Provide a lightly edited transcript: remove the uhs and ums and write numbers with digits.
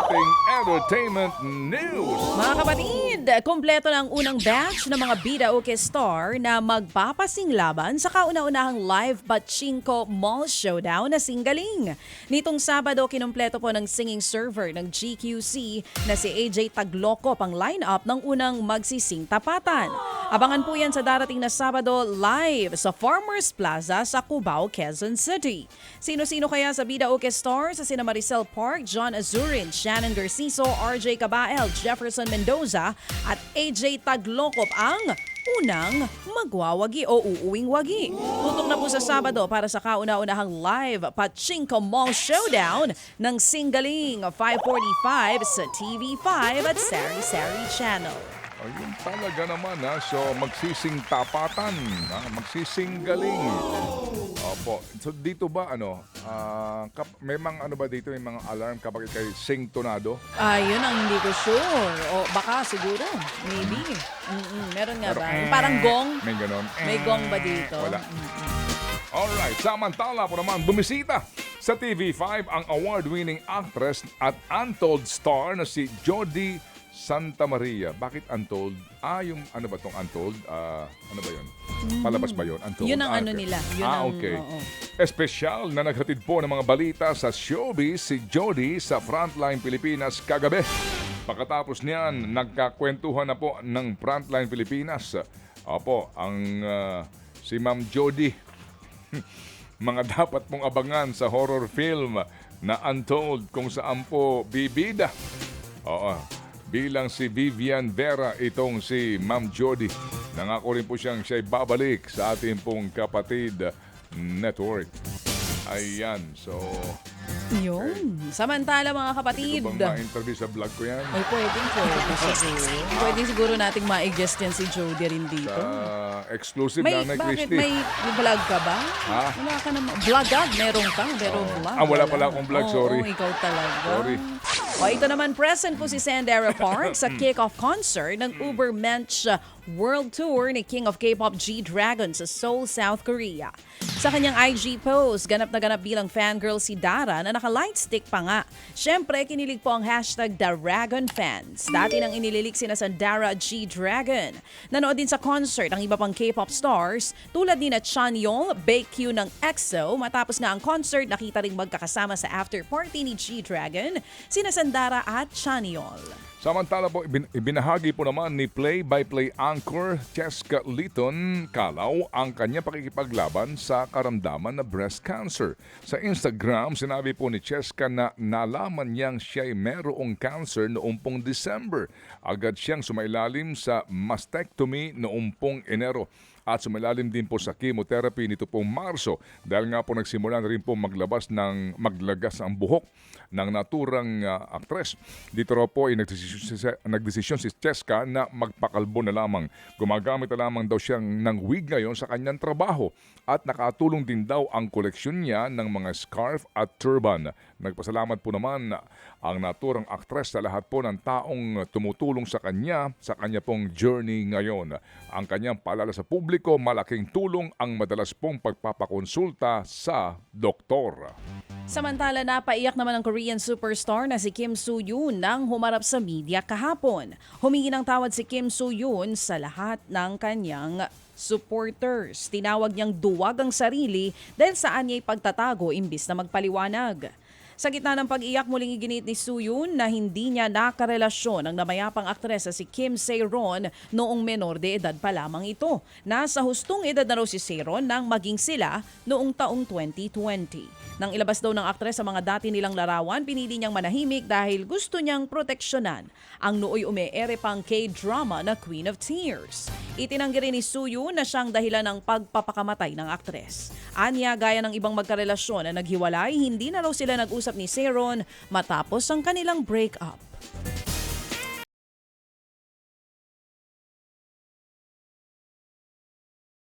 ating entertainment news. Mga kapatid, kompleto na ang unang batch ng mga Bida OK Star na magpapasing laban sa kauna-unahang live Pachinko Mall Showdown na Singaling. Nitong Sabado, kinumpleto po ng singing server ng GQC na si AJ Taglocop ang line-up ng unang magsising tapatan. Abangan po yan sa darating na Sabado live sa Farmers Plaza sa Cubao, Quezon City. Sino-sino kaya sa Bida OK Stars? Sa sina Maricel Park, John Azurin, Shannon Garciso, RJ Cabael, Jefferson Mendoza at AJ Taglocop ang unang magwawagi o uuwing wagi. Tutok na po sa Sabado para sa kauna-unahang live Pachinko Mall Showdown ng Singaling 5:45 sa TV5 at Sari Sari Channel. Ayun talaga naman ha. So magsising tapatan, magsising galing. Opo. So dito ba may mga ba dito, may mga alarm kapag kay sing tonado? Ayun ang hindi ko sure. O baka siguro, maybe. Meron nga ba? Parang gong? May ganon. May gong ba dito? Wala. Alright, samantala po naman bumisita sa TV5 ang award-winning actress at untold star na si Jody Santa Maria. Bakit untold? Yung ano ba tong untold? Ano ba yun? Palabas ba yun? Untold? Yun ang ano nila. Yun ang, okay. oo. Espesyal na naghatid po ng mga balita sa showbiz si Jody sa Frontline Pilipinas kagabi. Pagkatapos niyan, nagkakwentuhan na po ng Frontline Pilipinas. Opo, si Ma'am Jody. Mga dapat mong abangan sa horror film na Untold kung saan po bibida. Oo. Bilang si Vivian Vera, itong si Ma'am Jody. Nangako rin po siya'y babalik sa ating pong kapatid network. Ayan, so... Yun. Samantala mga kapatid. Ito bang ma-interview sa vlog ko yan? Ay, pwede siguro. Pwede siguro nating ma-guest yan si Jody rin dito. Exclusive lang na Bakit Christy. may vlog ka ba? Ha? Wala ka naman. Vlogag, meron ka. Pero vlog. Wala pala akong vlog, sorry. Oo, ikaw talaga. Sorry. O, ito naman, present po si Sandara Park sa kick-off concert ng Ubermensch World Tour ni King of K-pop G-Dragon sa Seoul, South Korea. Sa kanyang IG post, ganap na ganap bilang fangirl si Dara na naka-lightstick pa nga. Siyempre, kinilig po ang hashtag DaragonFans. Dati nang inililik sina sa Dara G-Dragon. Nanood din sa concert ang iba pang K-pop stars tulad ni na Chanyeol, Baekhyun ng EXO. Matapos nga ang concert, nakita ring magkakasama sa after party ni G-Dragon, sina Sandara at Chanyeol. Samantala po, ibinahagi po naman ni play-by-play anchor Cheska Liton Kalaw ang kanyang pakikipaglaban sa karamdaman na breast cancer. Sa Instagram, sinabi po ni Cheska na nalaman niyang siya'y merong cancer noong pong December. Agad siyang sumailalim sa mastectomy noong pong Enero. At sumailalim din po sa chemotherapy nito pong Marso dahil nga po nagsimula na rin po maglagas ang buhok ng naturang aktres. Dito raw po ay nagdesisyon si Cheska na magpakalbo na lamang. Gumagamit na lamang daw siyang ng wig ngayon sa kanyang trabaho at nakatulong din daw ang koleksyon niya ng mga scarf at turban. Nagpasalamat po naman ang naturang aktres sa lahat po ng taong tumutulong sa kanya pong journey ngayon. Ang kanyang paalala sa publiko, malaking tulong ang madalas pong pagpapakonsulta sa doktor. Samantala, napaiyak naman ang Korean superstar na si Kim Soo-yoon nang humarap sa media kahapon. Humingi ng tawad si Kim Soo-yoon sa lahat ng kanyang supporters. Tinawag niyang duwag ang sarili dahil saan niya'y pagtatago imbis na magpaliwanag. Sa gitna ng pag-iyak, muling iginit ni Soo-yoon na hindi niya nakarelasyon ang namayapang aktres na si Kim Se-ron noong menor de edad pa lamang ito. Nasa hustong edad na raw si Se-ron nang maging sila noong taong 2020. Nang ilabas daw ng aktres sa mga dati nilang larawan, pinili niyang manahimik dahil gusto niyang proteksyonan ang nooy ume-ere pang K-drama na Queen of Tears. Itinanggi rin ni Soo-yoon na siyang dahilan ng pagpapakamatay ng aktres. Anya, gaya ng ibang magkarelasyon na naghiwalay, hindi na raw sila nag-usap ni Se-ron matapos ang kanilang breakup.